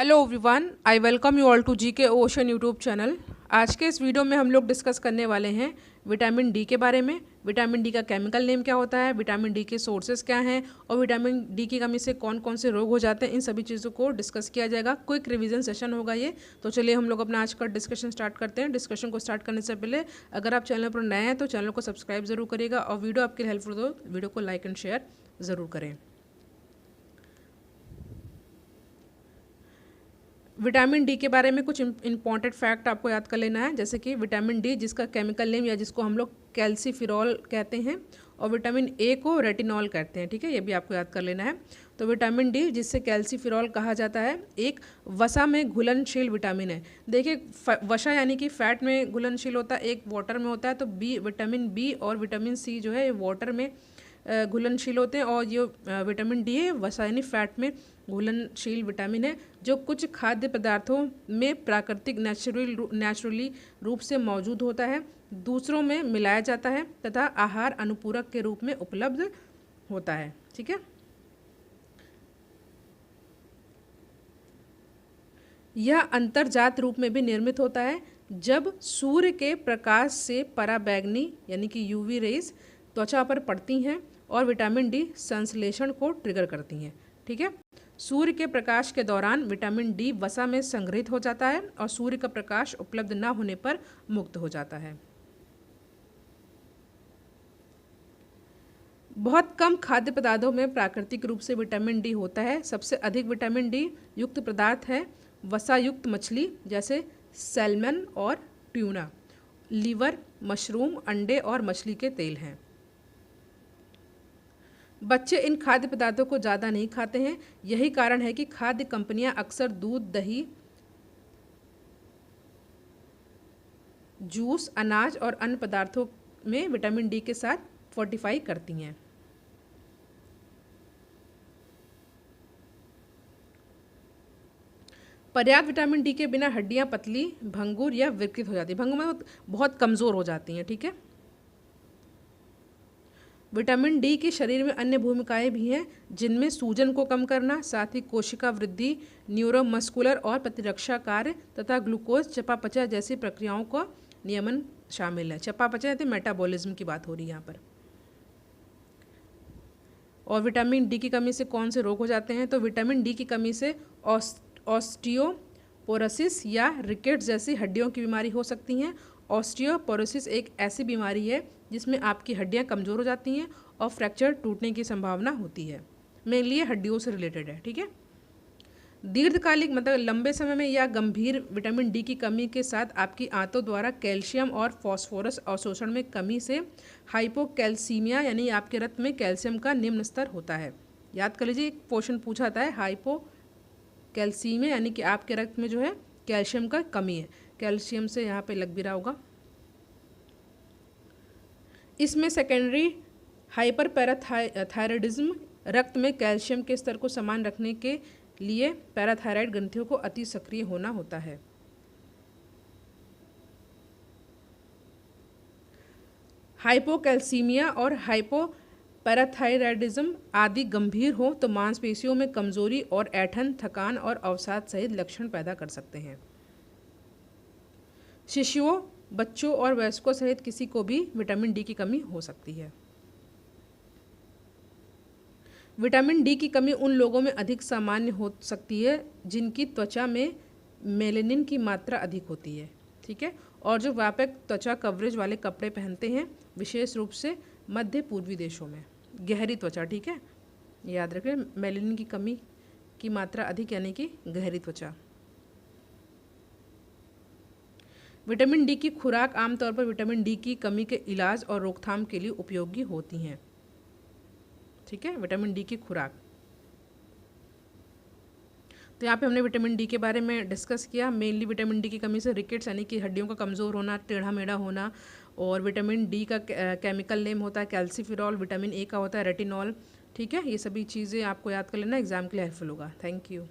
Hello everyone, I welcome you all to GK ocean YouTube channel. आज के इस video में हम लोग डिस्कस करने वाले हैं विटामिन डी के बारे में। विटामिन डी का केमिकल नेम क्या होता है, विटामिन डी के सोर्सेज क्या हैं और विटामिन डी की कमी से कौन कौन से रोग हो जाते हैं, इन सभी चीज़ों को डिस्कस किया जाएगा। क्विक रिवीजन सेशन होगा ये। तो चलिए हम लोग अपना आज का डिस्कशन स्टार्ट करते हैं। डिस्कशन को स्टार्ट करने से पहले अगर आप चैनल पर नए हैं तो चैनल को सब्सक्राइब जरूर करिएगा और वीडियो आपके लिए हेल्पफुल हो वीडियो को लाइक एंड शेयर ज़रूर करें। विटामिन डी के बारे में कुछ इंपॉर्टेंट फैक्ट आपको याद कर लेना है, जैसे कि विटामिन डी जिसका केमिकल नेम या जिसको हम लोग कैल्सीफिरॉल कहते हैं और विटामिन ए को रेटिनॉल कहते हैं। ठीक है, ये भी आपको याद कर लेना है। तो विटामिन डी जिससे कैल्सीफिरॉल कहा जाता है एक वसा में घुलनशील विटामिन है। देखिए वसा यानी कि फैट में घुलनशील होता है, एक वाटर में होता है। तो विटामिन बी और विटामिन सी जो है ये वाटर में घुलनशील होते हैं और ये विटामिन डी है वसा यानी फैट में घुलनशील विटामिन है, जो कुछ खाद्य पदार्थों में प्राकृतिक नेचुरली रूप से मौजूद होता है, दूसरों में मिलाया जाता है तथा आहार अनुपूरक के रूप में उपलब्ध होता है। ठीक है, यह अंतर्जात रूप में भी निर्मित होता है जब सूर्य के प्रकाश से पराबैंगनी यानी कि यूवी रेज त्वचा पर पड़ती हैं और विटामिन डी संश्लेषण को ट्रिगर करती हैं। ठीक है, सूर्य के प्रकाश के दौरान विटामिन डी वसा में संग्रहित हो जाता है और सूर्य का प्रकाश उपलब्ध न होने पर मुक्त हो जाता है। बहुत कम खाद्य पदार्थों में प्राकृतिक रूप से विटामिन डी होता है। सबसे अधिक विटामिन डी युक्त पदार्थ है वसा युक्त मछली जैसे सैल्मन और ट्यूना, लीवर, मशरूम, अंडे और मछली के तेल हैं। बच्चे इन खाद्य पदार्थों को ज़्यादा नहीं खाते हैं। यही कारण है कि खाद्य कंपनियां अक्सर दूध, दही, जूस, अनाज और अन्य पदार्थों में विटामिन डी के साथ फोर्टिफाई करती हैं। पर्याप्त विटामिन डी के बिना हड्डियां पतली, भंगुर या विकृत हो जाती हैं। भंगुर में बहुत कमज़ोर हो जाती हैं। ठीक है, विटामिन डी की शरीर में अन्य भूमिकाएं भी हैं, जिनमें सूजन को कम करना, साथ ही कोशिका वृद्धि, न्यूरोमस्कुलर और प्रतिरक्षा कार्य तथा ग्लूकोज चयापचय जैसी प्रक्रियाओं का नियमन शामिल है। चयापचय यानी मेटाबॉलिज्म की बात हो रही है यहाँ पर। और विटामिन डी की कमी से कौन से रोग हो जाते हैं? तो विटामिन डी की कमी से ऑस्टियोपोरोसिस या रिकेट्स जैसी हड्डियों की बीमारी हो सकती हैं। ऑस्टियोपोरोसिस एक ऐसी बीमारी है जिसमें आपकी हड्डियां कमज़ोर हो जाती हैं और फ्रैक्चर टूटने की संभावना होती है। मेनली ये हड्डियों से रिलेटेड है। ठीक है, दीर्घकालिक मतलब लंबे समय में या गंभीर विटामिन डी की कमी के साथ आपकी आंतों द्वारा कैल्शियम और फास्फोरस अवशोषण में कमी से हाइपोकैल्सीमिया यानी आपके रक्त में कैल्शियम का निम्न स्तर होता है। याद कर लीजिए, एक क्वेश्चन पूछा था हाइपोकैल्सीमिया यानी कि आपके रक्त में जो है कैल्शियम का कमी है। कैल्शियम से यहाँ पे लग भी रहा होगा। इसमें सेकेंडरी हाइपरपैराथायरॉयडिज्म रक्त में कैल्शियम के स्तर को समान रखने के लिए पैराथायराइड ग्रंथियों को अति सक्रिय होना होता है। हाइपोकैल्सीमिया और हाइपोपैराथायरॉयडिज्म आदि गंभीर हो तो मांसपेशियों में कमजोरी और ऐंठन, थकान और अवसाद सहित लक्षण पैदा कर सकते हैं। शिशुओं, बच्चों और वयस्कों सहित किसी को भी विटामिन डी की कमी हो सकती है। विटामिन डी की कमी उन लोगों में अधिक सामान्य हो सकती है जिनकी त्वचा में मेलेनिन की मात्रा अधिक होती है। ठीक है, और जो व्यापक त्वचा कवरेज वाले कपड़े पहनते हैं, विशेष रूप से मध्य पूर्वी देशों में। गहरी त्वचा, ठीक है, याद रखें, मेलेनिन की कमी की मात्रा अधिक यानी कि गहरी त्वचा। विटामिन डी की खुराक आमतौर पर विटामिन डी की कमी के इलाज और रोकथाम के लिए उपयोगी होती हैं। ठीक है, विटामिन डी की खुराक। तो यहाँ पे हमने विटामिन डी के बारे में डिस्कस किया। मेनली विटामिन डी की कमी से रिकेट्स यानी कि हड्डियों का कमज़ोर होना, टेढ़ा मेढ़ा होना, और विटामिन डी का केमिकल नेम होता है कैल्सीफिरॉल, विटामिन ए का होता है रेटिनॉल। ठीक है, ये सभी चीज़ें आपको याद कर लेना, एग्जाम के लिए हेल्पफुल होगा। Thank you.